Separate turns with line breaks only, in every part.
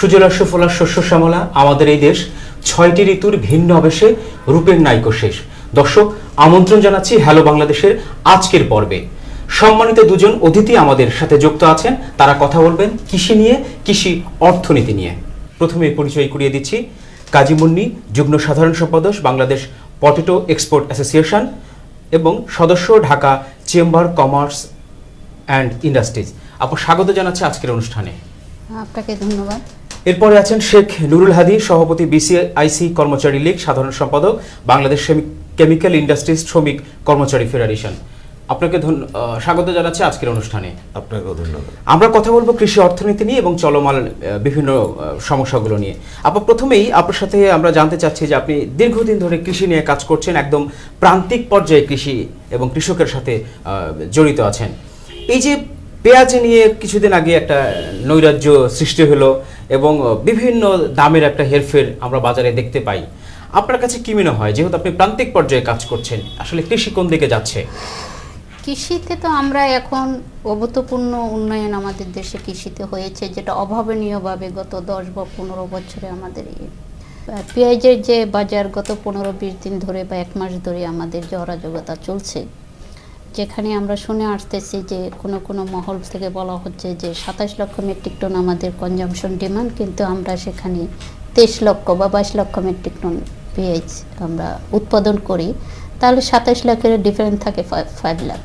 সুজলা সুফলা শস্য শ্যামলা আমাদের এই দেশ ৬টি ঋতুর ভিন্ন আবেশে রূপের নাইকো শেষ। দর্শক, আমন্ত্রণ জানাচ্ছি হ্যালো বাংলাদেশের আজকের পর্বে। সম্মানিত দুজন অতিথি আমাদের সাথে যুক্ত আছেন, তারা কথা বলবেন কৃষি নিয়ে, কৃষি অর্থনীতি নিয়ে। প্রথমে পরিচয় করিয়ে দিচ্ছি কাজী মুন্নি, যুগ্ম সাধারণ সম্পাদক বাংলাদেশ পটেটো এক্সপোর্ট অ্যাসোসিয়েশন এবং সদস্য Dhaka chamber commerce and industries. আপু, স্বাগত জানাচ্ছি আজকের অনুষ্ঠানে।
আপনাকে ধন্যবাদ।
এরপরে আছেন শেখ নুরুল হাদি, সভাপতি বিসিআইসি কর্মচারী লীগ, সাধারণ সম্পাদক বাংলাদেশ কেমিক্যাল ইন্ডাস্ট্রিজ শ্রমিক কর্মচারী ফেডারেশন। আপনাকে স্বাগত জানাচ্ছি আজকের অনুষ্ঠানে।
আপনাকেও ধন্যবাদ।
আমরা কথা বলবো কৃষি অর্থনীতি নিয়ে এবং চলমান বিভিন্ন সমস্যাগুলো নিয়ে। প্রথমেই আপনার সাথে আমরা জানতে চাচ্ছি যে আপনি দীর্ঘদিন ধরে কৃষি নিয়ে কাজ করছেন, একদম প্রান্তিক পর্যায়ে কৃষি এবং কৃষকের সাথে জড়িত আছেন। এই যে পেঁয়াজ নিয়ে কিছুদিন আগে একটা নৈরাজ্য সৃষ্টি হলো এবং বিভিন্ন দামের একটা হেরফের আমরা বাজারে দেখতে পাই। আপনার কাছে কি মনে হয়, যেহেতু আপনি প্রান্তিক পর্যায়ে কাজ করছেন, আসলে কৃষি কোন দিকে যাচ্ছে?
কৃষিতে তো আমরা এখন অভূতপূর্ণ উন্নয়ন আমাদের দেশে কৃষিতে হয়েছে, যেটা অভাবনীয়ভাবে গত 10 বা 15 বছরে আমাদের পেঁয়াজের যে বাজার গত 15-20 দিন ধরে বা 1 মাস ধরে আমাদের যে অরাজকতা চলছে, যেখানে আমরা শুনে আসতেছি যে কোনো মহল থেকে বলা হচ্ছে যে 27 লক্ষ মেট্রিক টন আমাদের কনজামশন ডিমান্ড, কিন্তু আমরা সেখানে 23 লক্ষ বা 22 লক্ষ মেট্রিক টন পেঁয়াজ আমরা উৎপাদন করি, তাহলে 27 লাখের ডিফারেন্স থাকে 5 লাখ।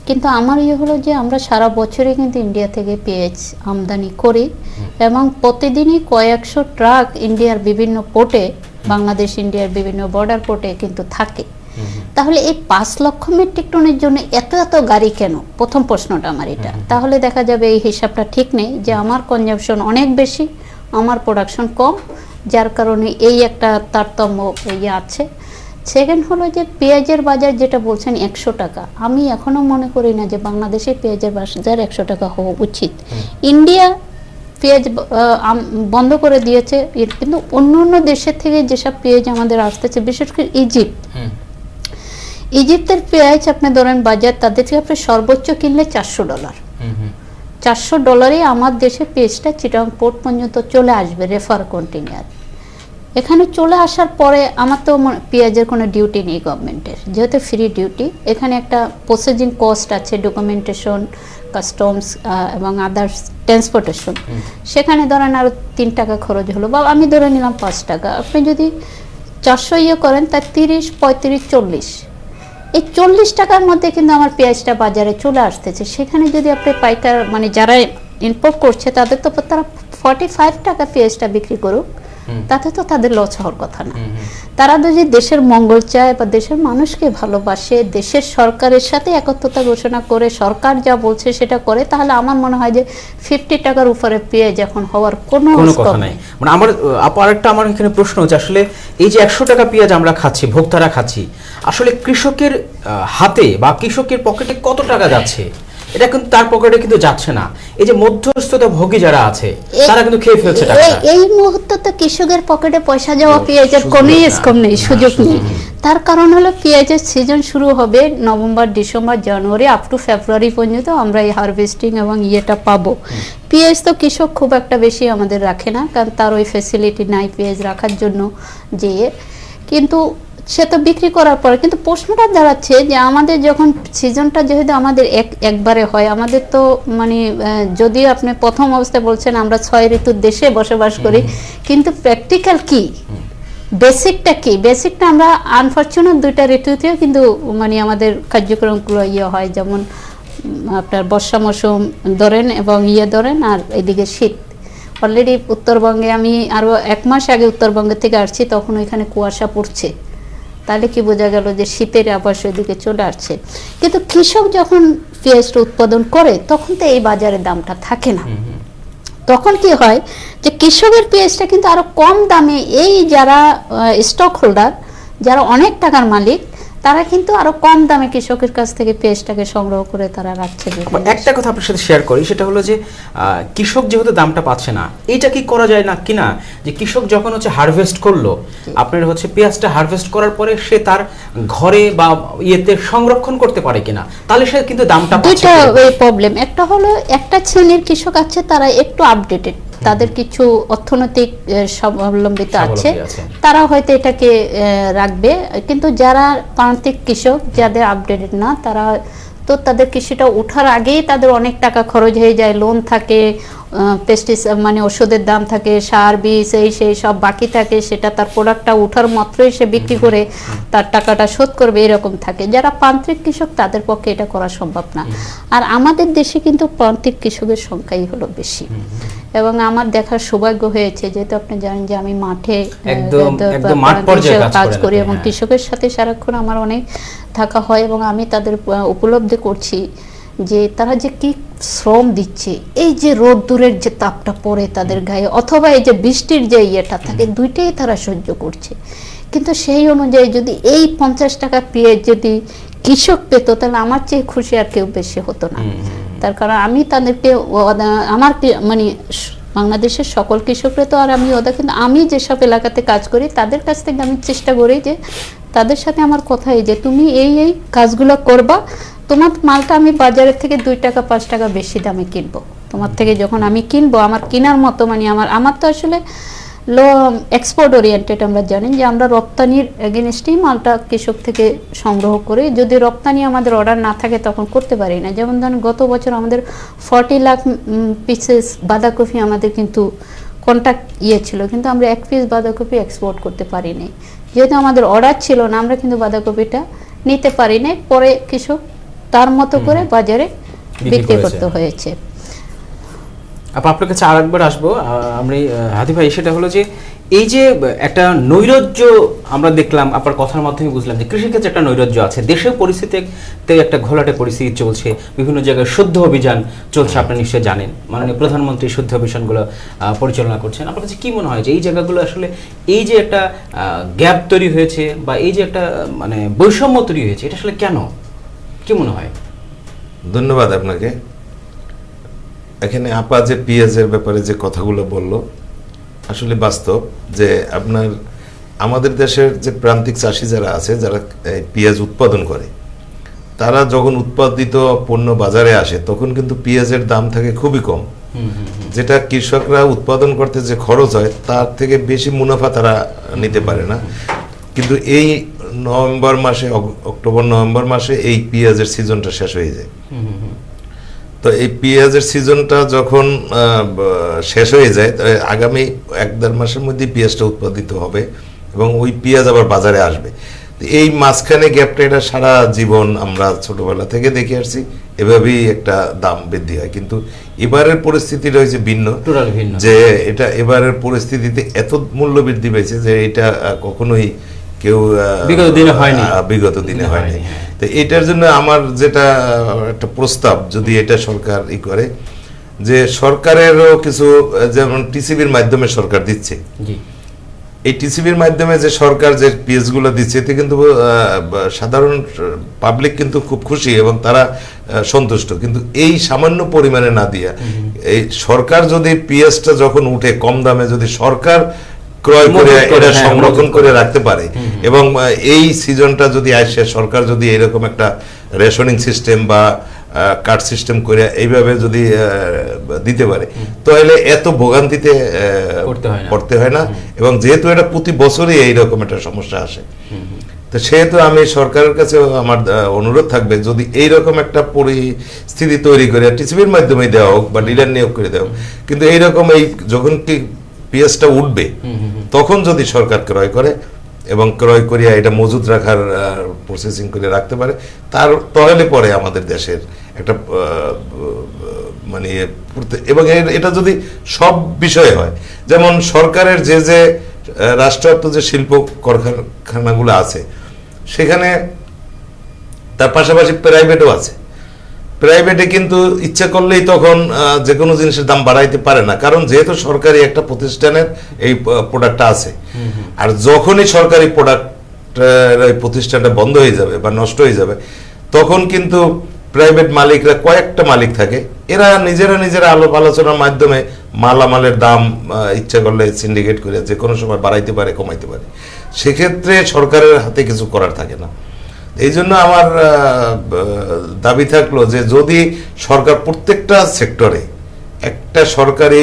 কিন্তু আমার হলো যে আমরা সারা বছরে কিন্তু ইন্ডিয়া থেকে পেঁয়াজ আমদানি করি এবং প্রতিদিনই কয়েকশো ট্রাক ইন্ডিয়ার বিভিন্ন পোর্টে, বাংলাদেশ ইন্ডিয়ার বিভিন্ন বর্ডার পোর্টে কিন্তু থাকে। তাহলে এই 5 লক্ষ মেট্রিক টনের জন্য এত গাড়ি কেন? প্রথম প্রশ্নটা আমার এটা। তাহলে দেখা যাবে এই হিসাবটা ঠিক নেই, যে আমার কনজাম্পশন অনেক বেশি, আমার প্রোডাকশন কম, যার কারণে এই একটা তারতম্য আছে। সেকেন্ড হলো যে পেঁয়াজের বাজার যেটা বলছেন 100 টাকা, আমি এখনো মনে করি না যে বাংলাদেশে পেঁয়াজের বাজার 100 টাকা হওয়া উচিত। ইন্ডিয়া পেঁয়াজ বন্ধ করে দিয়েছে, কিন্তু অন্য দেশের থেকে যেসব পেঁয়াজ আমাদের আসতেছে, বিশেষ করে ইজিপ্টের পেঁয়াজ আপনি ধরেন বাজার, তাদের থেকে আপনি সর্বোচ্চ কিনলে $400। $400 আমার দেশে পেঁয়াজটা চিটাগাং পোর্ট পর্যন্ত চলে আসবে রেফার কন্টেইনার। এখানে চলে আসার পরে আমার তো পেঁয়াজের কোনো ডিউটি নেই গভর্নমেন্টের, যেহেতু ফ্রি ডিউটি। এখানে একটা প্রসেসিং কস্ট আছে, ডকুমেন্টেশন, কাস্টমস এবং আদার্স ট্রান্সপোর্টেশন, সেখানে ধরেন আরও 3 টাকা খরচ হলো, বা আমি ধরে নিলাম 5 টাকা। আপনি যদি 400 করেন, তার 30, 35, 40, এই 40 টাকার মধ্যে কিন্তু আমার পেঁয়াজটা বাজারে চলে আসতেছে। সেখানে যদি আপনি পাইকার মানে যারা ইম্পোর্ট করছে, তাদের তো তারা 45 টাকা পেঁয়াজটা বিক্রি করুক, তাতে তো তাদের লস হওয়ার কথা না। তারা যদি দেশের মঙ্গল চায় বা দেশের মানুষকে ভালোবাসে, দেশের সরকারের সাথে একত্রতা ঘোষণা করে সরকার যা বলছে সেটা করে, তাহলে আমার মনে হয় যে 50 টাকার উপরে পেঁয়াজ এখন হওয়ার কোনো কথা নাই।
মানে আমার আমার এখানে প্রশ্ন হচ্ছে, আসলে এই যে 100 টাকা পেঁয়াজ আমরা খাচ্ছি, ভোক্তারা খাচ্ছি, আসলে কৃষকের হাতে বা কৃষকের পকেটে কত টাকা যাচ্ছে? এটা কিন্তু তার পকেটে কিন্তু যাচ্ছে না। এই যে মধ্যস্থতা ভোগী যারা আছে, তারা কিন্তু খেয়ে ফেলছে টাকা।
এই মুহূর্তে তো কৃষকের পকেটে পয়সা যাওয়া পেঁয়াজের কোনো স্কোপ নেই, সুযোগ নেই। তার কারণ হলো পেঁয়াজের সিজন শুরু হবে November, December, January up to ফেব্রুয়ারি পর্যন্ত আমরা এই হারভেস্টিং এবং ইয়েটা পাবো। পেঁয়াজ তো কৃষক খুব একটা বেশি আমাদের রাখে না, কারণ তার ওই ফ্যাসিলিটি নাই পেঁয়াজ রাখার জন্য যে, কিন্তু সে তো বিক্রি করার পরে। কিন্তু প্রশ্নটা দাঁড়াচ্ছে যে আমাদের যখন সিজনটা যেহেতু আমাদের একবারে হয়, আমাদের তো মানে যদিও আপনি প্রথম অবস্থায় বলছেন আমরা 6 ঋতুর দেশে বসবাস করি, কিন্তু প্র্যাকটিক্যাল কি, বেসিকটা কি? বেসিকটা আমরা আনফরচুনেট 2টা ঋতুতেও কিন্তু মানে আমাদের কার্যক্রমগুলো হয়, যেমন আপনার বর্ষা মৌসুম ধরেন এবং ধরেন, আর এদিকে শীত। অলরেডি উত্তরবঙ্গে আমি আরও 1 মাস আগে উত্তরবঙ্গ থেকে আসছি, তখন ওইখানে কুয়াশা পড়ছে, তাহলে কি বোঝা গেল যে শীতের আবার সেদিকে চলে আসছে। কিন্তু কৃষক যখন পেঁয়াজটা উৎপাদন করে, তখন তো এই বাজারে দামটা থাকে না। তখন কি হয় যে কৃষকের পেঁয়াজটা কিন্তু আরো কম দামে, এই যারা স্টক হোল্ডার, যারা অনেক টাকার মালিক, তারা কিন্তু আরো কম দামে কৃষকের কাছ থেকে পেঁয়াজটাকে সংগ্রহ করে তারা রাখছে।
একটা কথা আপনার সাথে শেয়ার করি, সেটা হলো যে কৃষক যেহেতু দামটা পাচ্ছে না, এটা কি করা যায় না কিনা, যে কৃষক যখন হারভেস্ট করলো, আপনার পেঁয়াজটা হারভেস্ট করার পরে সে তার ঘরে বা ইয়েতে সংরক্ষণ করতে পারে কিনা, তাহলে সে কিন্তু দামটা পাচ্ছে।
দুইটা প্রবলেম, একটা হলো একটা শ্রেণীর কৃষক আছে তারা একটু আপডেটেড, তাদের কিছু অর্থনৈতিক স্বাবলম্বিত আছে,
স্বাবলম্বী আছে।
তারা হয়তো এটাকে রাখবে, কিন্তু যারা প্রান্তিক কৃষক যাদের আপডেটেড না, তারা তো তাদের কৃষিটা ওঠার আগেই তাদের অনেক টাকা খরচ হয়ে যায়, লোন থাকে, পেস্টিসাইড মানে ওষুধের দাম থাকে, সার বীজ এই সেই সব বাকি থাকে, সেটা তার প্রোডাক্টটা ওঠার মাত্রই সে বিক্রি করে তার টাকাটা শোধ করবে, এরকম থাকে। যারা প্রান্তিক কৃষক তাদের পক্ষে এটা করা সম্ভব না। আর আমাদের দেশে কিন্তু প্রান্তিক কৃষকের সংখ্যাই হলো বেশি। এবং আমার দেখার সৌভাগ্য হয়েছে, যেহেতু আপনি জানেন যে আমি মাঠে
একদম মাঠ পর্যায়ে
কাজ করি এবং
হ্যাঁ।
কৃষকের সাথে সারাক্ষণ আমার অনেক থাকা হয়, এবং আমি তাদের উপলব্ধি করছি যে তারা যে কি শ্রম দিচ্ছে। এই যে রোদ্দুরের যে তাপটা পড়ে তাদের গায়ে, অথবা এই যে বৃষ্টির যে ইয়েটা থাকে, দুইটাই তারা সহ্য করছে। কিন্তু সেই অনুযায়ী যদি এই 50 টাকা পেঁয়াজ যদি কৃষক পেত, তাহলে আমার চেয়ে খুশি আর কেউ বেশি হতো না। তার কারণ আমি তাদেরকে আমার মানে বাংলাদেশের সকল কৃষকরা তো আর আমি কিন্তু আমি যেসব এলাকাতে কাজ করি তাদের কাছ থেকে আমি চেষ্টা করি যে তাদের সাথে আমার কথা এই যে তুমি এই এই কাজগুলো করবা, তোমার মালটা আমি বাজারের থেকে 2 টাকা 5 টাকা বেশি দামে কিনবো। তোমার থেকে যখন আমি কিনবো, আমার কেনার মতো মানে আমার তো আসলে লো এক্সপোর্ট ওরিয়েন্টেড, আমরা জানি যে আমরা রপ্তানির এগেনস্টেই মালটা কৃষক থেকে সংগ্রহ করি। যদি রপ্তানি আমাদের অর্ডার না থাকে তখন করতে পারি না। যেমন ধরেন গত বছর আমাদের 40 লাখ পিসেস বাঁধাকপি আমাদের কিন্তু কন্ট্যাক্ট ছিল, কিন্তু আমরা 1 পিস বাঁধাকপি এক্সপোর্ট করতে পারিনি, যেহেতু আমাদের অর্ডার ছিল না। আমরা কিন্তু বাঁধাকপিটা নিতে পারি নাই, পরে কৃষক তার মতো করে বাজারে বিক্রি করতে হয়েছে।
আপনার কাছে আরেকবার আসবো আমি হাদি ভাই, সেটা হলো যে এই যে একটা নৈরাজ্য আমরা দেখলাম, আপনার কথার মাধ্যমে বুঝলাম যে কৃষিক্ষেত্রে একটা নৈরাজ্য আছে, দেশের পরিস্থিতিতে একটা ঘোলাটে পরিস্থিতি চলছে, বিভিন্ন জায়গায় শুদ্ধ অভিযান চলছে, আপনি নিশ্চয়ই জানেন, মাননীয় প্রধানমন্ত্রী শুদ্ধ অভিযানগুলো পরিচালনা করছেন। আপনার কাছে কি মনে হয় যে এই জায়গাগুলো আসলে এই যে একটা গ্যাপ তৈরি হয়েছে বা এই যে একটা মানে বৈষম্য তৈরি হয়েছে, এটা আসলে কেন, কি মনে হয়?
ধন্যবাদ আপনাকে। এখানে আপা যে পেঁয়াজের ব্যাপারে যে কথাগুলো বলল, আসলে বাস্তব যে আপনার আমাদের দেশের যে প্রান্তিক চাষি যারা আছে, যারা পেঁয়াজ উৎপাদন করে, তারা যখন উৎপাদিত পণ্য বাজারে আসে তখন কিন্তু পেঁয়াজের দাম থাকে খুবই কম। যেটা কৃষকরা উৎপাদন করতে যে খরচ হয় তার থেকে বেশি মুনাফা তারা নিতে পারে না। কিন্তু এই নভেম্বর মাসে, অক্টোবর নভেম্বর মাসে এই পেঁয়াজের সিজনটা শেষ হয়ে যায়। তো এই পেঁয়াজের সিজনটা যখন শেষ হয়ে যায়, আগামী 1-1.5 মাসের মধ্যে পেঁয়াজটা উৎপাদিত হবে এবং ওই পেঁয়াজ আবার বাজারে আসবে। এই মাঝখানে গ্যাপটা, এটা সারা জীবন আমরা ছোটবেলা থেকে দেখে আসছি, এভাবেই একটা দাম বৃদ্ধি হয়। কিন্তু এবারের পরিস্থিতি রয়েছে ভিন্ন, যে এটা এবারের পরিস্থিতিতে এত মূল্য বৃদ্ধি পেয়েছে যে এটা কখনোই কেউ বিগত দিনে হয়নি। তো এটার জন্য আমার যেটা একটা প্রস্তাব, যদি এটা সরকার করে, যে সরকারেরও কিছু, যেমন টিসিবির মাধ্যমে সরকার দিচ্ছে, এই টিসিবির মাধ্যমে যে সরকার যে পেঁয়াজগুলো দিচ্ছে, এতে কিন্তু সাধারণ পাবলিক কিন্তু খুব খুশি এবং তারা সন্তুষ্ট। কিন্তু এই সামান্য পরিমাণে না দিয়া, এই সরকার যদি পেঁয়াজটা যখন উঠে কম দামে যদি সরকার ক্রয় করে এটা সংরক্ষণ করে রাখতে পারে, এবং এই সিজনটা যদি আসে, সরকার যদি এরকম একটা রেশনিং সিস্টেম বা কার্ড সিস্টেম করে এইভাবে যদি দিতে পারে, তাহলে এত ভোগান্তিতে পড়তে হয় না। এবং যেহেতু এটা প্রতি বছরই এইরকম একটা সমস্যা আসে, তো সেহেতু আমি সরকারের কাছে আমার অনুরোধ থাকবে, যদি এইরকম একটা পরিস্থিতি তৈরি করে টিসিবির মাধ্যমে দেওয়া হোক বা ডিলার নিয়োগ করে দেওয়া হোক, কিন্তু এইরকম এই যখন কি পেঁয়াজটা উঠবে তখন যদি সরকার ক্রয় করে এবং ক্রয় করিয়া এটা মজুদ রাখার প্রসেসিং করে রাখতে পারে, তাহলে পরে আমাদের দেশের একটা মানে, এবং এটা যদি সব বিষয়ে হয়, যেমন সরকারের যে যে রাষ্ট্রায়ত্ত যে শিল্প কারখানাগুলো আছে, সেখানে তার পাশাপাশি প্রাইভেটও আছে। প্রাইভেটে কিন্তু ইচ্ছা করলেই তখন যে কোনো জিনিসের দাম বাড়াইতে পারে না, কারণ যেহেতু সরকারি একটা প্রতিষ্ঠানের এই প্রোডাক্টটা আছে। আর যখনই সরকারি প্রতিষ্ঠানটা বন্ধ হয়ে যাবে বা নষ্ট হয়ে যাবে, তখন কিন্তু প্রাইভেট মালিকরা, কয়েকটা মালিক থাকে, এরা নিজেরা আলোচনার মাধ্যমে মালামালের দাম ইচ্ছা করলে সিন্ডিকেট করে যে কোনো সময় বাড়াইতে পারে, কমাইতে পারে। সেক্ষেত্রে সরকারের হাতে কিছু করার থাকে না। এই জন্য আমার দাবি থাকলো যে যদি সরকার প্রত্যেকটা সেক্টরে একটা সরকারি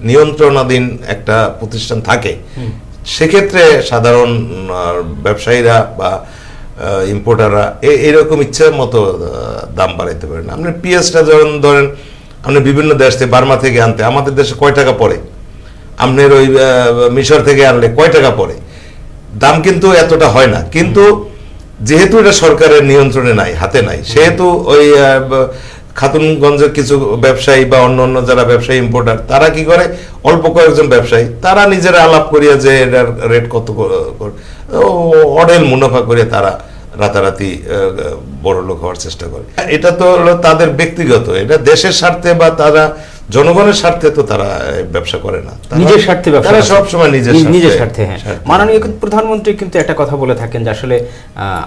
নিয়ন্ত্রণাধীন একটা প্রতিষ্ঠান থাকে, সেক্ষেত্রে সাধারণ ব্যবসায়ীরা বা ইম্পোর্টাররা এরকম ইচ্ছার মতো দাম বাড়াইতে পারে না। আপনি পেঁয়াজটা যখন ধরেন আপনি বিভিন্ন দেশ থেকে, বার্মা থেকে আনতে আমাদের দেশে কয় টাকা পড়ে, আপনার ওই মিশর থেকে আনলে কয় টাকা পড়ে, দাম কিন্তু এতটা হয় না। কিন্তু যেহেতু এটা সরকারের নিয়ন্ত্রণে নাই, হাতে নাই, সেহেতু ওই খাতুনগঞ্জের কিছু ব্যবসায়ী বা অন্য অন্য যারা ব্যবসায়ী ইম্পোর্টার, তারা কি করে, অল্প কয়েকজন ব্যবসায়ী তারা নিজেরা আলাপ করিয়া যে এটার রেট কত অডেল মুনাফা করে তারা রাতারাতি বড় লোক হওয়ার চেষ্টা করে। এটা তো হলো তাদের ব্যক্তিগত, এটা দেশের স্বার্থে বা তারা জনগণের স্বার্থে তো তারা ব্যবসা করে না,
নিজের স্বার্থে ব্যবসা,
তারা সবসময় নিজের
স্বার্থে। হ্যাঁ, মাননীয় প্রধানমন্ত্রী কিন্তু একটা কথা বলে থাকেন যে আসলে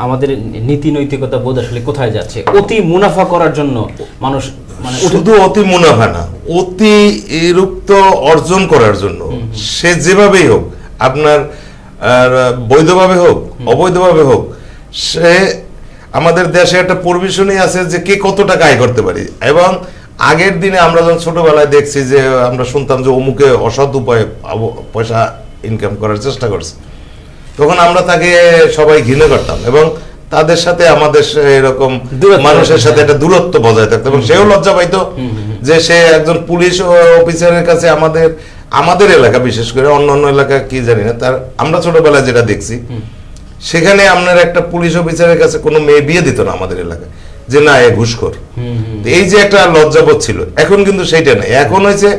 আমাদের নীতি নৈতিকতা বোধ আসলে কোথায় যাচ্ছে, অতি মুনাফা করার জন্য মানুষ, মানে
শুধু অতি মুনাফা না, অতি এরূপ্ত অর্জন করার জন্য সে যেভাবেই হোক, আপনার বৈধভাবে হোক অবৈধভাবে হোক, সে আমাদের দেশে একটা পরিবেশনই আছে যে কে কত টাকা আয় করতে পারি। এবং আগের দিনে আমরা যখন ছোটবেলায় দেখছি যে আমরা শুনতাম যে অমুকে অসৎ উপায়ে পয়সা ইনকাম করার চেষ্টা করছে, তখন আমরা তাকে সবাই ঘৃণা করতাম এবং তাদের সাথে আমাদের এরকম মানুষের সাথে একটা দূরত্ব বজায় থাকতো এবং সেও লজ্জা পাইতো যে সে একজন পুলিশ অফিসারের কাছে, আমাদের এলাকা বিশেষ করে, অন্য অন্য এলাকা কি জানি না, তার আমরা ছোটবেলায় যেটা দেখছি, সেখানে আপনার একটা পুলিশ অফিসারের কাছে কোনো মেয়ে বিয়ে দিত না আমাদের এলাকায়, যে না এ ঘুষখোর। এই যে একটা লজ্জাবোধ ছিল, এখন কিন্তু সেইটা নেই। এখন হয়েছে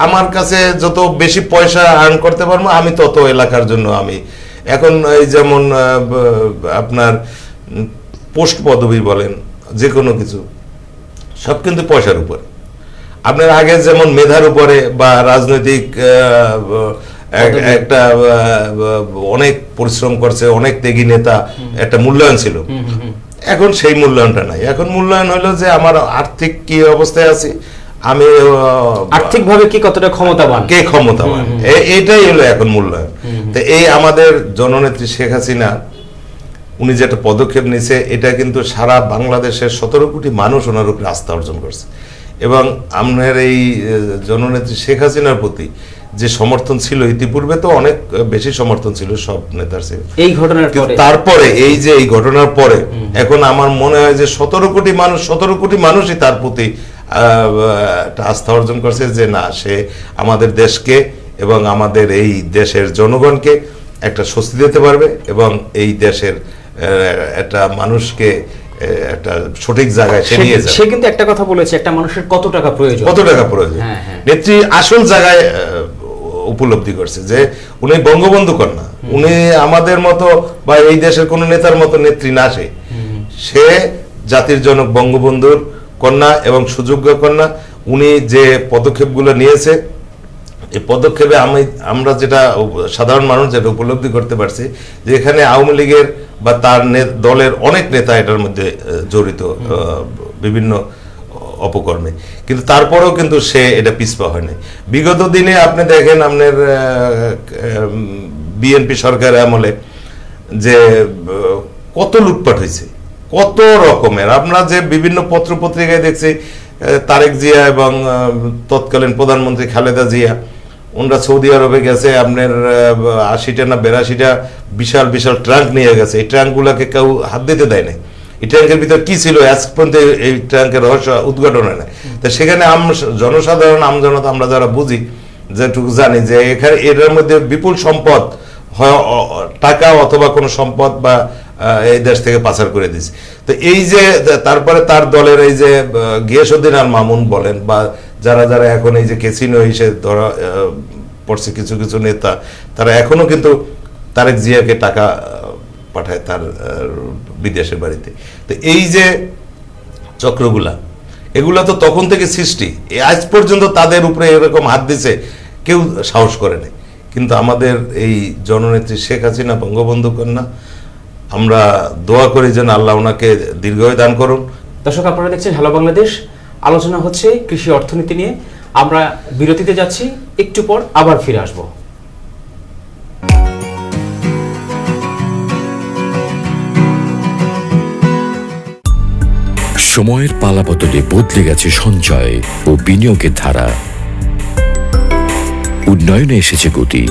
আমার কাছে যত বেশি পয়সা আর্ন করতে পারবো আমি তত এলাকার জন্য আমি এখন এই যেমন আপনার পোস্ট পদবি বলেন, যে কোনো কিছু সব কিন্তু পয়সার উপরে। আপনার আগে যেমন মেধার উপরে বা রাজনৈতিক একটা অনেক পরিশ্রম করছে, অনেক ত্যাগী নেতা, একটা মূল্যায়ন ছিল, এখন সেই মূল্যায়নটা নাই। এখন মূল্যায়ন হলো যে আমার আর্থিক কি অবস্থায় আছি, আমি
আর্থিকভাবে কি কতটা ক্ষমতাবান,
কে ক্ষমতাবান, এটাই হলো এখন মূল্যায়ন। তো এই আমাদের জননেত্রী শেখ হাসিনা উনি যে একটা পদক্ষেপ নিয়েছে, এটা কিন্তু সারা বাংলাদেশের 17 কোটি মানুষ ওনার উপরে আস্থা অর্জন করছে এবং আপনার এই জননেত্রী শেখ হাসিনার প্রতি যে সমর্থন ছিল, ইতিপূর্বে তো অনেক বেশি সমর্থন ছিল সব নেতার ছিল,
এই ঘটনার পরে,
তারপরে এই যে এই ঘটনার পরে এখন আমার মনে হয় যে 17 কোটি মানুষই তার প্রতি একটা আস্থা অর্জন করছে যে না, সে আমাদের দেশকে এবং আমাদের এই দেশের জনগণকে একটা স্বস্তি দিতে পারবে এবং এই দেশের একটা মানুষকে একটা সঠিক জায়গায় সে নিয়ে যাবে।
সে কিন্তু একটা কথা বলেছে, একটা মানুষের কত টাকা প্রয়োজন, নেত্রী
আসল জায়গায় উপলব্ধি করছে যে উনি বঙ্গবন্ধু কন্যা, উনি আমাদের মতো বা এই দেশের কোন নেতার মতো নেত্রী না, সে জাতির জনক বঙ্গবন্ধুর কন্যা এবং সুযোগ্য কন্যা। উনি যে পদক্ষেপগুলো নিয়েছে, এই পদক্ষেপে আমরা যেটা সাধারণ মানুষ যেটা উপলব্ধি করতে পারছি যে এখানে আওয়ামী লীগের বা তার দলের অনেক নেতা এটার মধ্যে জড়িত বিভিন্ন অপকর্মে, কিন্তু তারপরেও কিন্তু সে এটা পিছপা হয় নাই। বিগত দিনে আপনি দেখেন আপনার বিএনপি সরকার আমলে যে কত লুটপাট হয়েছে, কত রকমের। আপনারা যে বিভিন্ন পত্র পত্রিকায় দেখছি তারেক জিয়া এবং তৎকালীন প্রধানমন্ত্রী খালেদা জিয়া, ওনারা সৌদি আরবে গেছে, আপনার 80টা না 82টা বিশাল বিশাল ট্রাঙ্ক নিয়ে গেছে। এই ট্রাঙ্কগুলোকে কেউ হাত দিতে দেয় নাই। এই ট্রাঙ্কের ভিতর কি ছিল আজ পর্যন্ত এই ট্রাঙ্কের রহস্য উদ্ঘাটন হয় না। তো সেখানে জনসাধারণ আমজনতা আমরা যারা বুঝি, যেটুকু জানি যে এখানে এটার মধ্যে বিপুল সম্পদ হয়, টাকা অথবা কোনো সম্পদ বা এই দেশ থেকে পাচার করে দিয়েছে। তো এই যে তারপরে তার দলের এই যে গিয়াসউদ্দিন আল মামুন বলেন বা যারা যারা এখন এই যে ক্যাসিনো হিসেবে ধরা পড়ছে কিছু কিছু নেতা, তারা এখনো কিন্তু তারেক জিয়াকে টাকা পাঠায় তার বিদেশের বাড়িতে। তো এই যে চক্রগুলা, এগুলা তো তখন থেকে সৃষ্টি, আজ পর্যন্ত তাদের উপরে এরকম হাত দিছে কেউ সাহস করে নাই। কিন্তু আমাদের এই জননেত্রী শেখ হাসিনা বঙ্গবন্ধু কন্যা, আমরা দোয়া করি যেন আল্লাহ ওনাকে দীর্ঘায়ু দান করুন।
দর্শক, আপনারা দেখছেন হ্যালো বাংলাদেশ, আলোচনা হচ্ছে কৃষি অর্থনীতি নিয়ে। আমরা বিরতিতে যাচ্ছি, একটু পর আবার ফিরে আসব।
সময়ের পালাবদলে বদলে গেছে সঞ্চয় ও বিনিয়োগের ধারা। উন্নয়নে এসেছে গতি,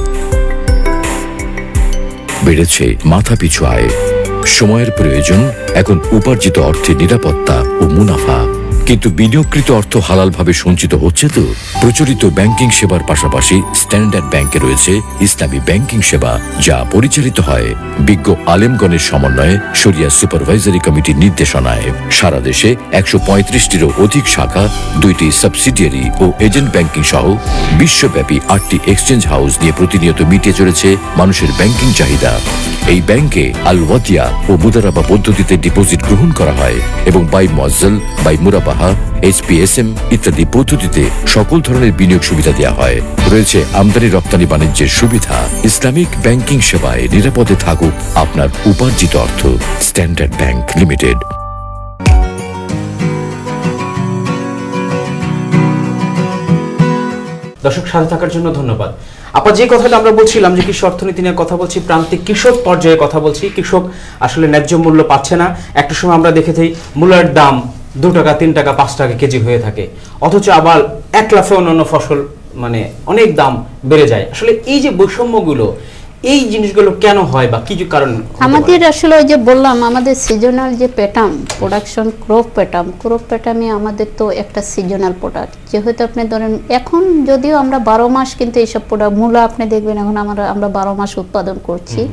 বেড়েছে মাথাপিছু আয়। সময়ের প্রয়োজন, এখন উপার্জিত অর্থের নিরাপত্তা ও মুনাফা। কিন্তু বিনিয়োগকৃত অর্থ হালালভাবে সঞ্চিত হচ্ছে তো? প্রচলিত ব্যাংকিং সেবার পাশাপাশি স্ট্যান্ডার্ড ব্যাংকে রয়েছে ইসলামী ব্যাংকিং সেবা, যা পরিচালিত হয় বিজ্ঞ আলেমগণের সমন্বয়ে শরিয়া সুপারভাইজারি কমিটির নির্দেশনায়। সারা দেশে ১৩৫টিরও অধিক শাখা, 2টি সাবসিডিয়ারি ও এজেন্ট ব্যাংকিং সহ বিশ্বব্যাপী 8টি এক্সচেঞ্জ হাউস নিয়ে প্রতিনিয়ত মিটিয়ে চলেছে মানুষের ব্যাংকিং চাহিদা। এই ব্যাংকে আল ওয়াদিয়া ও মুদারাবা পদ্ধতিতে ডিপোজিট গ্রহণ করা হয় এবং বাই মুআজ্জাল, বাই মুরাবাহা, HPSM ইত্যাদি পদ্ধতিতে সকল ধরনের বিনিয়োগ সুবিধা দেওয়া হয়। রয়েছে আমদানি রপ্তানি বাণিজ্যের সুবিধা। ইসলামিক ব্যাংকিং সেবায় নিরাপদে থাকুক আপনার উপার্জিত অর্থ। Standard bank limited.
দর্শক, সাথে থাকার জন্য ধন্যবাদ। আপা, যে কথাটা আমরা বলছিলাম যে কৃষি অর্থনীতি নিয়ে কথা বলছি, প্রান্তিক কৃষক পর্যায়ে কথা বলছি, কৃষক আসলে ন্যায্য মূল্য পাচ্ছে না। একটা সময় আমরা দেখেছি মূলার দাম 2 টাকা, 3 টাকা, 5 টাকা কেজি হয়ে থাকে, অথচ আবার এক লাফে অন্যান্য ফসল মানে অনেক দাম বেড়ে যায়। আসলে এই যে বৈষম্যগুলো, এই জিনিসগুলো কেন হয় বা কি কারণ?
আমাদের আসলে ওই যে বললাম, আমাদের সিজনাল যে প্যাটার্ন, প্রোডাকশন ক্রপ প্যাটার্নে আমাদের তো একটা সিজনাল প্রোডাক্ট, যেহেতু আপনি ধরেন এখন যদিও আমরা 12 মাস কিন্তু এইসব প্রোডাক্ট, মূলা আপনি দেখবেন এখন আমরা 12 মাস উৎপাদন করছি,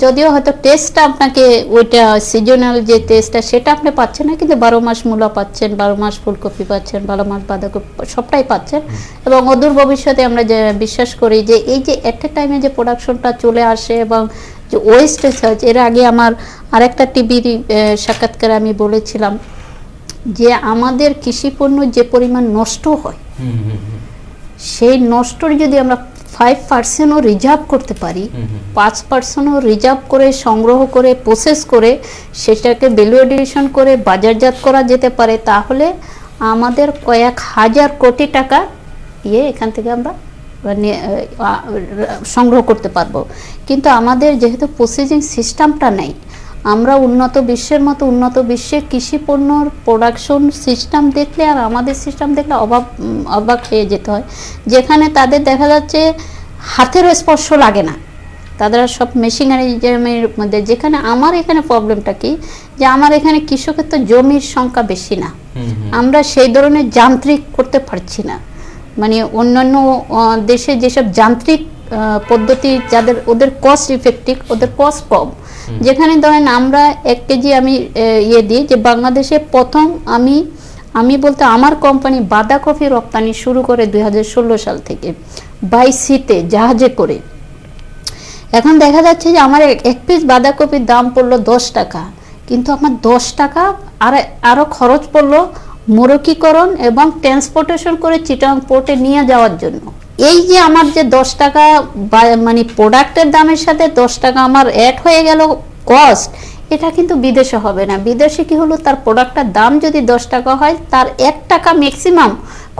যদিও হয়তো টেস্টটা আপনাকে ওইটা সিজনাল যে টেস্টটা সেটা আপনি পাচ্ছেন না, কিন্তু 12 মাস মূলা পাচ্ছেন, 12 মাস ফুলকপি পাচ্ছেন, 12 মাস বাঁধাকপি, সবটাই পাচ্ছেন। এবং অদূর ভবিষ্যতে আমরা যে বিশ্বাস করি যে এই যে এট এ টাইমে যে প্রোডাকশনটা চলে আসে এবং যে ওয়েস্টেজ হয়। এর আগে আমার আরেকটা টিভির সাক্ষাৎকারে আমি বলেছিলাম যে আমাদের কৃষি পণ্য যে পরিমাণ নষ্ট হয়, সেই নষ্টর যদি আমরা 5%ও রিজার্ভ করতে পারি, 5%ও রিজার্ভ করে সংগ্রহ করে প্রসেস করে সেটাকে ভ্যালু এডিশন করে বাজারজাত করা যেতে পারে, তাহলে আমাদের কয়েক হাজার কোটি টাকা এখান থেকে আমরা সংগ্রহ করতে পারবো। কিন্তু আমাদের যেহেতু প্রসেসিং সিস্টেমটা নেই, আমরা উন্নত বিশ্বের মতো উন্নত বিশ্বে কৃষি পণ্যর প্রোডাকশন সিস্টেম দেখলে আর আমাদের সিস্টেম দেখলে অবাক হয়ে যেতে হয়, যেখানে তাদের দেখা যাচ্ছে হাতেরও স্পর্শ লাগে না, তাদের সব মেশিনারিজমের মধ্যে। যেখানে আমার এখানে প্রবলেমটা কি, যে আমার এখানে কৃষকের তো জমির সংখ্যা বেশি না, আমরা সেই ধরনের যান্ত্রিক করতে পারছি না। মানে অন্যান্য দেশে যেসব যান্ত্রিক পদ্ধতি যাদের, ওদের কস্ট ইফেক্টিভ, ওদের কস্ট কম। যেখানে ধরেন আমরা 1 কেজি আমি দিই, যে বাংলাদেশে প্রথম আমি বলতে আমার কোম্পানি বাঁধাকপি রপ্তানি শুরু করে 2016 সাল থেকে বাই সিতে জাহাজে করে। এখন দেখা যাচ্ছে যে আমার 1 পিস বাঁধাকপির দাম পড়লো 10 টাকা, কিন্তু আমার 10 টাকা আরো খরচ পড়লো মোরকীকরণ এবং ট্রান্সপোর্টেশন করে চিটাং পোর্টে নিয়ে যাওয়ার জন্য। এই যে আমার যে 10 টাকা মানে প্রোডাক্টের দামের সাথে 10 টাকা আমার অ্যাড হয়ে গেল কস্ট, এটা কিন্তু বিদেশে হবে না। বিদেশে কি হলো, তার প্রোডাক্টের দাম যদি 10 টাকা হয়, তার 1 টাকা ম্যাক্সিমাম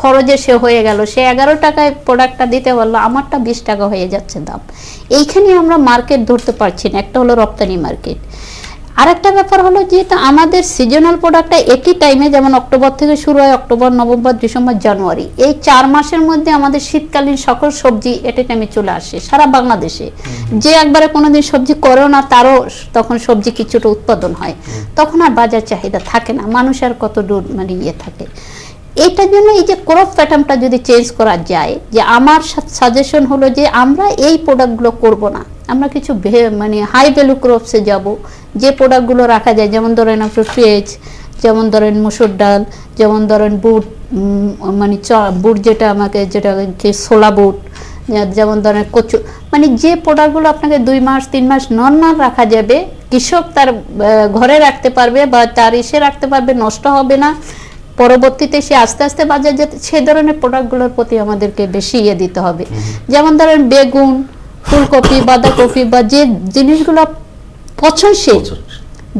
খরচে সে হয়ে গেল, সে 11 টাকায় প্রোডাক্টটা দিতে পারলো, আমারটা 20 টাকা হয়ে যাচ্ছে দাম। এইখানে আমরা মার্কেট ধরতে পারছি না, একটা হলো রপ্তানি মার্কেট। আরেকটা ব্যাপার হলো যে আমাদের সিজনাল প্রোডাক্টটা একই টাইমে, যেমন অক্টোবর থেকে শুরু হয়, অক্টোবর, নভেম্বর, ডিসেম্বর, জানুয়ারি, এই 4 মাসের মধ্যে আমাদের শীতকালীন সকল সবজি এট এ টাইমে চলে আসে সারা বাংলাদেশে। যে একবারে কোনোদিন সবজি করেও না, তারও তখন সবজি কিছুটা উৎপাদন হয়, তখন আর বাজার চাহিদা থাকে না, মানুষের কত দূর মানে থাকে। এইটার জন্য এই যে ক্রপ প্যাটার্নটা যদি চেঞ্জ করা যায়, যে আমার সাজেশন হলো যে আমরা এই প্রোডাক্টগুলো করব না, আমরা কিছু মানে হাই ভ্যালু ক্রপসে যাব, যে প্রোডাক্টগুলো রাখা যায়, যেমন ধরেন আপনার পেঁয়াজ, যেমন ধরেন মসুর ডাল, যেমন ধরেন বুট, মানে বুট যেটা আমাকে যেটা ছোলা বুট, যেমন ধরেন কচু, মানে যে প্রোডাক্টগুলো আপনাকে 2 মাস 3 মাস নর্মাল রাখা যাবে, কৃষক তার ঘরে রাখতে পারবে বা তার রাখতে পারবে, নষ্ট হবে না, পরবর্তীতে সে আস্তে আস্তে বাজার যেতে, সে ধরনের প্রোডাক্টগুলোর প্রতি আমাদেরকে বেশি দিতে হবে। যেমন ধরেন বেগুন, ফুলকপি, বাঁধাকপি বা যে জিনিসগুলো পচনশীল,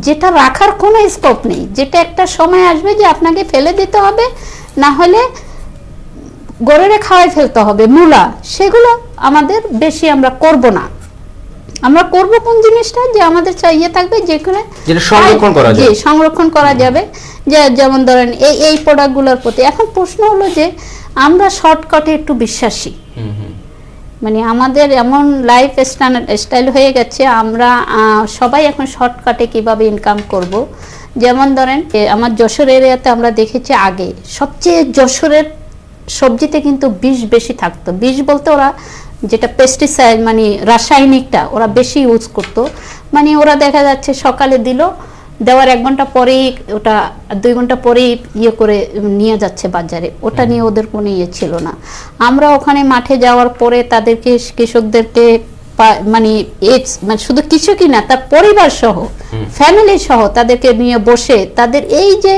যেটা রাখার কোনো স্কোপ নেই, যেটা একটা সময় আসবে যে আপনাকে ফেলে দিতে হবে, না হলে গড়ে খাওয়াই ফেলতে হবে, মূলা, সেগুলো আমাদের বেশি আমরা করব না। আমরা করব কোন জিনিসটা, যে আমাদের থাকবে যেখানে সংরক্ষণ করা যাবে, যে যেমন ধরেন এই প্রোডাক্টগুলোর প্রতি। এখন প্রশ্ন হলো যে আমরা শর্টকাটে একটু বিশ্বাসী, মানে আমাদের এমন লাইফ স্টাইল হয়ে গেছে, আমরা সবাই এখন শর্টকাটে কিভাবে ইনকাম করব। যেমন ধরেন আমার যশোর এরিয়াতে আমরা দেখেছি আগে সবচেয়ে যশোরের সবজিতে কিন্তু বিষ বেশি থাকতো। বিষ বলতে ওরা যেটা পেস্টিসাইড মানে রাসায়নিকটা ওরা বেশি ইউজ করতো। মানে ওরা দেখা যাচ্ছে সকালে দিল, দেওয়ার 1 ঘন্টা পরেই ওটা 2 ঘন্টা পরেই ইয়ে করে নিয়ে যাচ্ছে বাজারে, ওটা নিয়ে ওদের কোনো ইয়ে ছিল না। আমরা ওখানে মাঠে যাওয়ার পরে তাদেরকে কৃষকদেরকে মানে শুধু কৃষকই না, তার পরিবার সহ ফ্যামিলি সহ তাদেরকে নিয়ে বসে তাদের এই যে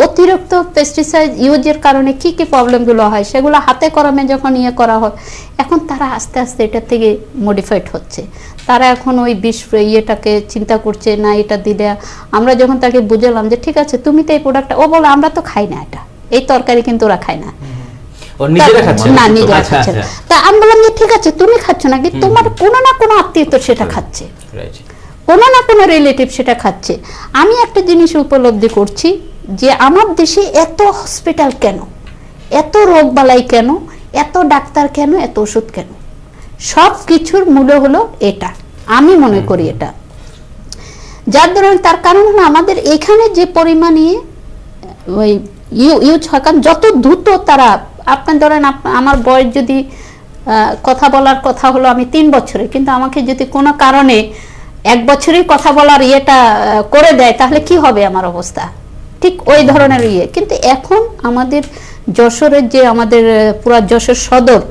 অতিরিক্ত পেস্টিসাইড ইউজের কারণে কি কি প্রবলেমগুলো হয় সেগুলো হাতে কলমে যখন ইয়ে করা হয়, এখন তারা আস্তে আস্তে এটা থেকে মডিফাইড হচ্ছে। তারা এখন ওই বিষ ইয়েটাকে চিন্তা করছে না, এটা দিলে আমরা যখন তাকে বুঝালাম যে ঠিক আছে তুমি তো এই প্রোডাক্টটা, ও বলে আমরা তো খাই না এটা, এই তরকারি কিন্তু ওরা খায় না, না নিজেরা খাচ্ছে না। তা আমি বললাম যে ঠিক আছে তুমি খাচ্ছ না, কিন্তু তোমার কোনো না কোনো আত্মীয় তো সেটা খাচ্ছে, কোনো না কোনো রিলেটিভ সেটা খাচ্ছে। আমি একটা জিনিস উপলব্ধি করছি যে আমার দেশে এত হসপিটাল কেন, এত রোগ বালাই কেন, এত ডাক্তার কেন, এত ওষুধ কেন? সব কিছুর মূল হলো এটা, আমি মনে করি এটা। যার ধরুন তার কারণ হলো আমাদের এখানে যে পরিমাণে ওই ইউজ হয়, কারণ যত দ্রুত তারা, আপনার ধরেন আমার বয়স যদি কথা বলার কথা হলো আমি 3 বছরে, কিন্তু আমাকে যদি কোনো কারণে 1 বছরেই কথা বলার ইয়েটা করে দেয় তাহলে কি হবে আমার অবস্থা? ঠিক ওই ধরনের ইয়ে। কিন্তু এখন আমাদের যশোরের যে আমাদের পুরা যশোর সদর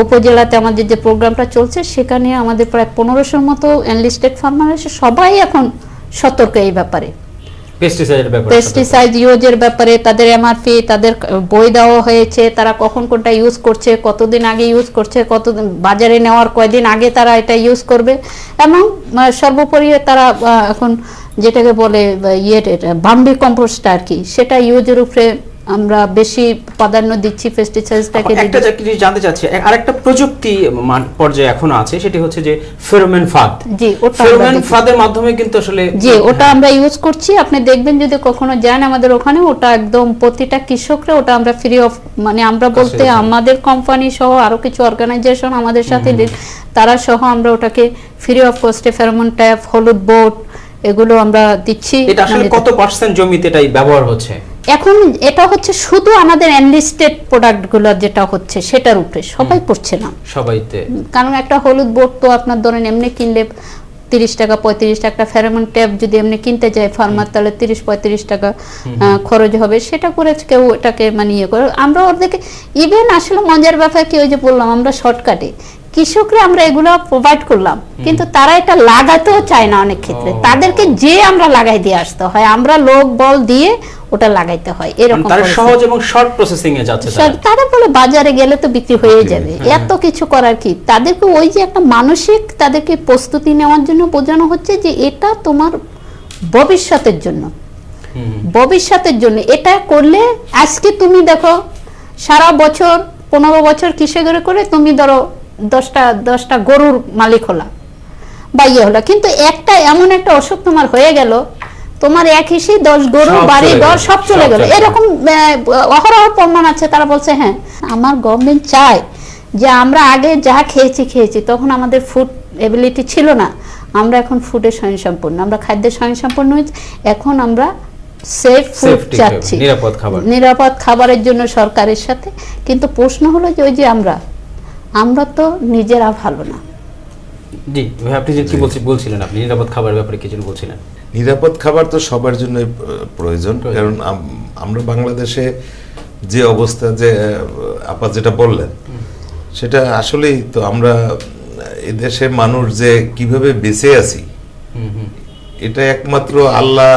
উপজেলাতে আমাদের যে প্রোগ্রামটা চলছে, সেখানে আমাদের প্রায় 1500 মতো এনলিস্টেড ফার্মার আছে, সবাই এখন সতর্ক এই ব্যাপারে, পেস্টিসাইড ইউজের ব্যাপারে। তাদের এমআরপি, তাদের বই দেওয়া হয়েছে, তারা কখন কোনটা ইউজ করছে, কতদিন আগে ইউজ করছে, কতদিন বাজারে নেওয়ার কয়দিন আগে তারা এটা ইউজ করবে, এবং সর্বোপরি তারা এখন যেটাকে বলে বাম্বি কম্পোস্ট আর কি, সেটা ইউজের উপরে আমরা বেশি প্রাধান্য দিচ্ছি পেস্টিসাইডটাকে।
একটা জিনিস জানতে চাচ্ছি, আরেকটা প্রযুক্তি পর্যায়ে এখনো আছে, সেটি হচ্ছে যে ফেরোমন ফাঁদ।
জি, ওটা
ফেরোমন ফাঁদের মাধ্যমে কিন্তু আসলে
জি ওটা আমরা ইউজ করছি। আপনি দেখবেন যদি কখনো যান আমাদের ওখানে, ওটা একদম প্রতিটা কৃষকরা ওটা আমরা ফ্রি অফ, মানে আমরা বলতে আমাদের কোম্পানি সহ আরো কিছু অর্গানাইজেশন আমাদের সাথে তারা সহ আমরা ওটাকে ফ্রি অফ কস্টে ফেরোমন ট্যাপ, হলুদ বোট এগুলো আমরা দিচ্ছি।
এটা আসলে কত % জমিতে এটাই ব্যবহার হচ্ছে
এখন? এটা হচ্ছে শুধু আমাদের এনলিস্টেড প্রোডাক্টগুলো যেটা হচ্ছে সেটার উপরে, সবাই পড়ছে না সবাইতে। কারণ একটা হলুদ বোর্ড তো আপনার ধরেন এমনি কিনলে 30 টাকা 35 টাকা, ফেরোমন ট্যাপ যদি এমনি কিনতে যায় ফার্মার তাহলে 30-35 টাকা খরচ হবে, সেটা করে কেউ এটাকে মানে ইয়ে করে। আমরা ওদেরকে ইভেন আসলে মজার ব্যাপার কি, ওই যে বললাম আমরা শর্টকাটে কৃষকরা আমরা এগুলো প্রোভাইড করলাম, কিন্তু তারা এটা লাগাতেও চায় না অনেক ক্ষেত্রে, তাদেরকে যে আমরা লাগাই দিয়ে আসতে হয়, আমরা লোক বল দিয়ে ওটা লাগাইতে হয়, এরকম
তারা সহজ এবং শর্ট প্রসেসিং এ যাচ্ছে।
তারা বলে বাজারে গেলে তো বিক্রি হয়ে যাবে, এত কিছু করার কি? তাদেরকে ওই যে একটা মানসিক তাদেরকে প্রস্তুতি নেওয়ার জন্য বোঝানো হচ্ছে যে এটা তোমার ভবিষ্যতের জন্য, ভবিষ্যতের জন্য এটা করলে আজকে তুমি দেখো সারা বছর 15 বছর কৃষকের করে তুমি ধরো 10টা গরুর মালিক হলা বা ইয়ে হলো, কিন্তু একটা এমন একটা অসুখ তোমার হয়ে গেল, তোমার এক হিসেবে 10 গরু বাড়ি ঘর সব চলে গেল। এরকম অহরহ প্রমাণ আছে। তারা বলছে হ্যাঁ আমার গভর্নমেন্ট চায় যে আমরা আগে যা খেয়েছি তখন আমাদের ফুড এবিলিটি ছিল না, আমরা এখন ফুডের স্বয়ংসম্পূর্ণ, আমরা খাদ্যের স্বয়ংসম্পূর্ণ হয়েছি, এখন আমরা সেফ ফুড চাচ্ছি, নিরাপদ খাবারের জন্য সরকারের সাথে। কিন্তু প্রশ্ন হলো যে ওই যে আমরা তো নিজেরা ভালো না।
জি ভাই, আপনি যে কি বলছিলেন, আপনি নিরাপদ খাবারের ব্যাপারে কিছু বলছিলেন।
নিরাপদ খাবার তো সবার জন্য প্রয়োজন, কারণ আমরা বাংলাদেশে যে অবস্থা, যে আপা যেটা বললেন সেটা আসলেই তো, আমরা এদেশের মানুষ যে কিভাবে বেঁচে আছি এটা একমাত্র আল্লাহ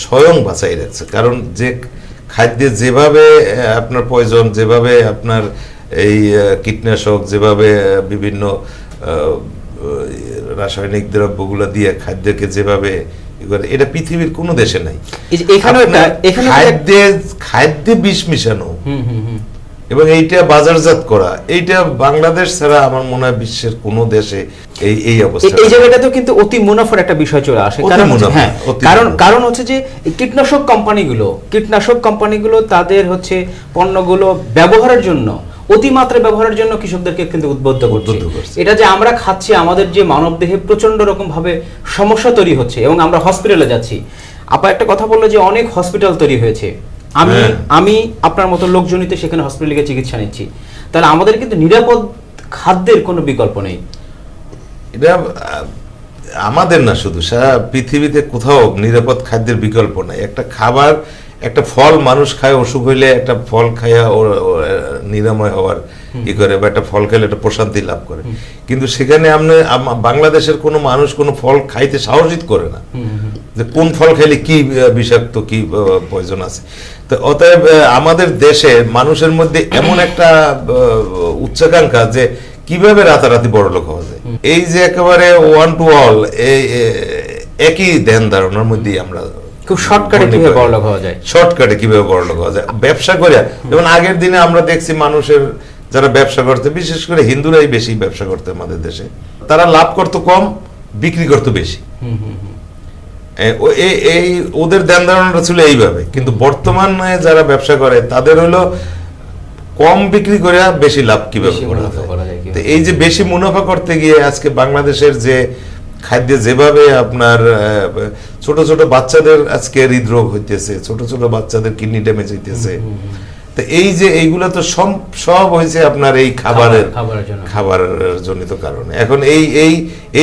স্বয়ং বাঁচাই রাখছে। কারণ যে খাদ্যে যেভাবে আপনার পয়জন, যেভাবে আপনার এই কীটনাশক, যেভাবে বিভিন্ন রাসায়নিক দ্রব্যগুলো দিয়ে খাদ্যকে যেভাবে এটা পৃথিবীর কোনো দেশে নাই। খাদ্যে বিষ মিশানো এবং এইটা বাজারজাত করা, এইটা বাংলাদেশ ছাড়া আমার মনে হয় বিশ্বের কোনো দেশে এই অবস্থা।
এই জায়গাটাতেও কিন্তু অতি মুনাফার একটা বিষয় চলে আসে। কারণ হচ্ছে যে কীটনাশক কোম্পানিগুলো তাদের হচ্ছে পণ্যগুলো ব্যবহারের জন্য অতিমাত্রায় ব্যবহারের জন্য কৃষকদেরকে কিন্তু উদ্বুদ্ধ করছে।
করছে।
এটা যে আমরা খাচ্ছি, আমাদের যে মানবদেহে প্রচন্ড রকম ভাবে সমস্যা তৈরি হচ্ছে এবং আমরা হসপিটালে যাচ্ছি। আপা একটা কথা বললো যে অনেক হসপিটাল তৈরি হয়েছে, আমি আপনার মতো লোকজনিত সেখানে হসপিটালে গিয়ে চিকিৎসা নিচ্ছি, তাহলে আমাদের কিন্তু নিরাপদ খাদ্যের কোনো বিকল্প নেই।
এটা আমাদের না, শুধু সারা পৃথিবীতে কোথাও নিরাপদ খাদ্যের বিকল্প নাই। একটা খাবার, একটা ফল মানুষ খায় অসুখ হইলে, একটা ফল খাইয়া ওর নিরাময় হওয়ার ই করে, বা একটা ফল খাইলে একটা প্রশান্তি লাভ করে। কিন্তু সেখানে বাংলাদেশের কোনো মানুষ কোনো ফল খাইতে সাহসিত করে না, যে কোন ফল খাইলে কি বিষাক্ত, কি পয়জন আছে। তো অতএব আমাদের দেশে মানুষের মধ্যে এমন একটা উচ্চাকাঙ্ক্ষা যে কিভাবে রাতারাতি বড়লোক হওয়া যায়, এই যে একেবারে ওয়ান টু অল, এই একই ধ্যান ধারণার মধ্যেই আমরা
খুব শর্টকাটে কিভাবে বড়লোক হওয়া যায়,
শর্টকাটে কিভাবে বড়লোক হওয়া যায় ব্যবসা করে। যেমন আগের দিনে আমরা দেখছি মানুষের যারা ব্যবসা করতে, বিশেষ করে হিন্দুরাই বেশি ব্যবসা করতে আমাদের দেশে, তারা লাভ করতো কম, বিক্রি করতো বেশি। এই ওদের ধ্যান ধারণাটা ছিল এইভাবে। কিন্তু বর্তমানে যারা ব্যবসা করে তাদের হলো কম বিক্রি করে বেশি লাভ কিভাবে করা যায়। তো এই যে বেশি মুনাফা করতে গিয়ে আজকে বাংলাদেশের যে খাদ্যে যেভাবে আপনার ছোট ছোট বাচ্চাদের আজকে হৃদরোগ হইতেছে, ছোট ছোট বাচ্চাদের কিডনি ড্যামেজ হইতেছে, তো এই যে এইগুলো তো সব হয়েছে আপনার এই খাবারের জনিত কারণে। এখন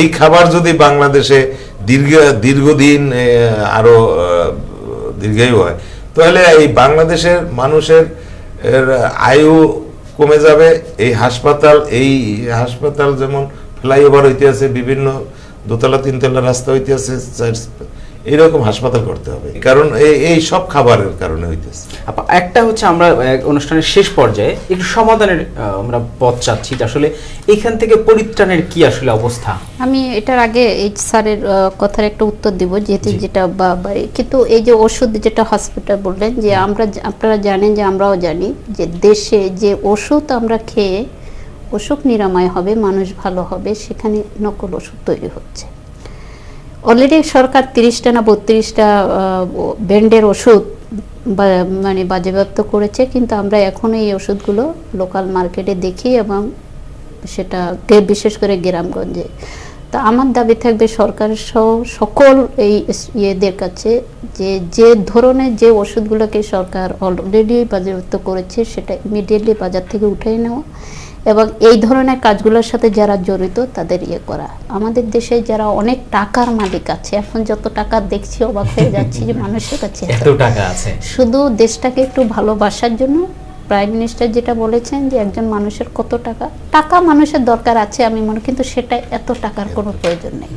এই খাবার যদি বাংলাদেশে দীর্ঘদিন আরো দীর্ঘায়ু হয়, তাহলে এই বাংলাদেশের মানুষের আয়ু কমে যাবে। এই হাসপাতাল যেমন ফ্লাইওভার হইতে আছে, বিভিন্ন দোতলা তিনতলা রাস্তা হইতে আছে, এইরকম হাসপাতাল করতে হবে, কারণ এই সব খাবারের কারণে হইতেছে।
একটা হচ্ছে আমরা অনুষ্ঠানের শেষ পর্যায়ে একটু সমাধানের আমরা পথ চাচ্ছি, আসলে এখান থেকে পরিত্রাণের কি আসলে অবস্থা।
আমি এটার আগে এই স্যারের কথার একটা উত্তর দিব, যেহেতু যেটা কিন্তু এই যে ওষুধ যেটা হসপিটাল বললেন, যে আপনারা জানেন, যে আমরাও জানি যে দেশে যে ওষুধ আমরা খেয়ে অসুখ নিরাময় হবে, মানুষ ভালো হবে, সেখানে নকল ওষুধ তৈরি হচ্ছে। অলরেডি সরকার 30টা না 32টা ব্র্যান্ডের ওষুধ মানে বাজেয়াপ্ত করেছে, কিন্তু আমরা এখন এই ওষুধগুলো লোকাল মার্কেটে দেখি, এবং সেটা বিশেষ করে গ্রামগঞ্জে। তা আমার দাবি থাকবে সরকারের সহ সকল এই ইয়েদের কাছে, যে ধরনের যে ওষুধগুলোকে সরকার অলরেডি বাজেয়াপ্ত করেছে সেটা ইমিডিয়েটলি বাজার থেকে উঠিয়ে নেওয়া, এবং এই ধরনের কাজগুলোর সাথে যারা জড়িত তাদের ইয়ে করা। আমাদের দেশে যারা অনেক টাকার মালিক আছে, এখন যত টাকা দেখছি অবাক হয়ে যাচ্ছি যে মানুষের কাছে
এত টাকা আছে,
শুধু দেশটাকে একটু ভালোবাসার জন্য প্রাইম মিনিস্টার যেটা বলেছেন যে একজন মানুষের কত টাকা মানুষের দরকার আছে, আমি মনে, কিন্তু সেটা এত টাকার কোনো প্রয়োজন নেই।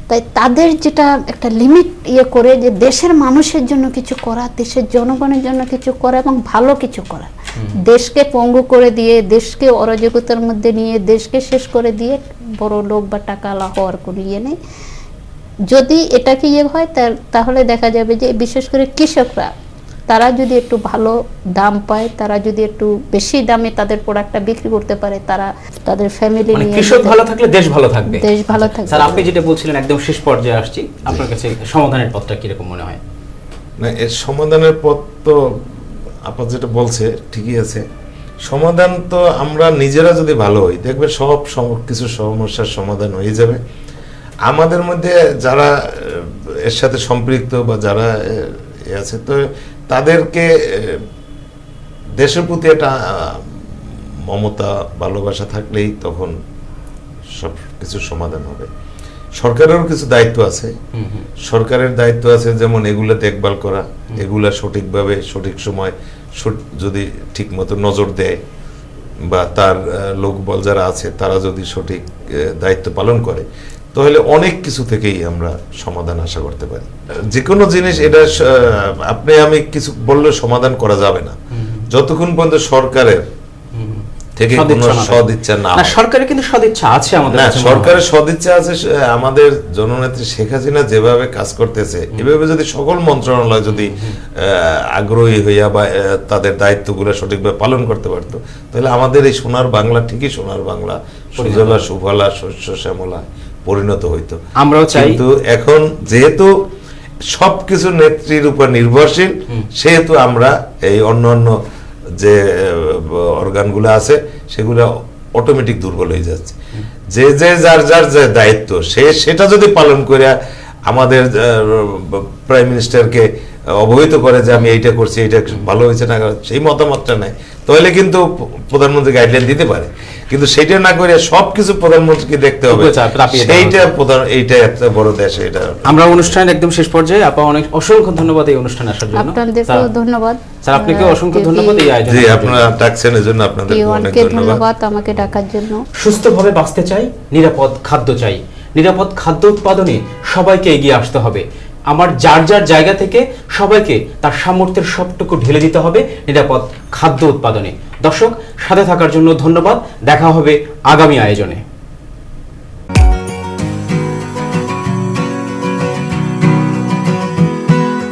তাই তাদের যেটা একটা লিমিট ইয়ে করে, যে দেশের মানুষের জন্য কিছু করা, দেশের জনগণের জন্য কিছু করা, এবং ভালো কিছু করা, দেশকে পঙ্গু করে দিয়ে, দেশকে অরাজকতার মধ্যে নিয়ে, দেশকে শেষ করে দিয়ে বড় লোক বা টাকাওয়ালা হওয়ার কোনো ইয়ে নেই। যদি এটাকে ইয়ে হয়, তাহলে দেখা যাবে যে বিশেষ করে কৃষকরা, তারা যদি একটু ভালো দাম পায়, তারা যদি একটু বেশি দামে তাদের প্রোডাক্টটা বিক্রি করতে পারে, তারা তাদের ফ্যামিলি নিয়ে,
কৃষক ভালো থাকলে দেশ ভালো থাকবে,
দেশ ভালো থাকবে।
স্যার, আপনি যেটা বলছিলেন একদম শেষ পর্যায়ে আসছি, আপনার কাছে সমাধানের পথটা কিরকম মনে হয়?
না, এর সমাধানের পথ তো আপনার যেটা বলছে ঠিকই আছে। সমাধান তো আমরা নিজেরা যদি ভালো হই, দেখবে সব কিছু সমস্যার সমাধান হয়ে যাবে। আমাদের মধ্যে যারা এর সাথে সম্পৃক্ত বা যারা আছে, তো তাদেরকে দেশের প্রতি একটা মমতা, ভালোবাসা থাকলেই তখন সব কিছু সমাধান হবে। সরকারেরও কিছু দায়িত্ব আছে। সরকারের দায়িত্ব আছে যেমন এগুলা দেখভাল করা, এগুলা সঠিকভাবে সঠিক সময় যদি ঠিক মতো নজর দেয়, বা তার লোকবল যারা আছে তারা যদি সঠিক দায়িত্ব পালন করে, তাহলে অনেক কিছু থেকেই আমরা সমাধান আশা করতে পারি। যে কোনো জিনিস এটা আপনি আমি কিছু বললে সমাধান করা যাবে না যতক্ষণ পর্যন্ত সরকারের থেকে কোনো সদিচ্ছা না।
সরকারের কিন্তু সদিচ্ছা আছে, আমাদের
না, সরকারের সদিচ্ছা আছে। আমাদের জননেত্রী শেখ হাসিনা যেভাবে কাজ করতেছে, এভাবে যদি সকল মন্ত্রণালয় যদি আগ্রহী হইয়া বা তাদের দায়িত্বগুলো সঠিকভাবে পালন করতে পারতো, তাহলে আমাদের এই সোনার বাংলা ঠিকই সোনার বাংলা, সুজলা সুফলা শস্য শ্যামলা পরিণত হইতো।
আমরাও চাই।
কিন্তু এখন যেহেতু সবকিছু নেত্রীর উপর নির্ভরশীল, সেহেতু আমরা এই অন্য যে অর্গানগুলো আছে সেগুলো অটোমেটিক দুর্বল হয়ে যাচ্ছে। যে যার যার যে দায়িত্ব সেটা যদি পালন করে আমাদের প্রাইম মিনিস্টারকে অবহিত করে যে আমি এইটা করছি, এইটা ভালো হয়েছে না, সেই মতামতটা নেয়, তাহলে কিন্তু প্রধানমন্ত্রী গাইডলাইন দিতে পারে। কিন্তু সেটা না করে সবকিছু প্রধানমন্ত্রীকে দেখতে হবে, এইটা একটা বড় দেশ। এটা
আমরা অনুষ্ঠানের একদম শেষ পর্যায়ে, আপা অনেক অসংখ্য ধন্যবাদ এই অনুষ্ঠানে আসার জন্য।
আপনাদেরকেও ধন্যবাদ
স্যার, আপনাকে অসংখ্য ধন্যবাদ এই আয়োজনে।
জি, আপনারা ডাকছেন এজন্য আপনাদের অনেক ধন্যবাদ
আমাকে ডাকার জন্য।
সুস্থভাবে বাঁচতে চাই, নিরাপদ খাদ্য চাই। নিরাপদ খাদ্য উৎপাদনে সবাইকে এগিয়ে আসতে হবে। আমার যার যার জায়গা থেকে সবাইকে তার সামর্থ্যের সবটুকু ঢেলে দিতে হবে নিরাপদ খাদ্য উৎপাদনে। দর্শক, সাথে থাকার জন্য ধন্যবাদ। দেখা হবে আগামী আয়োজনে।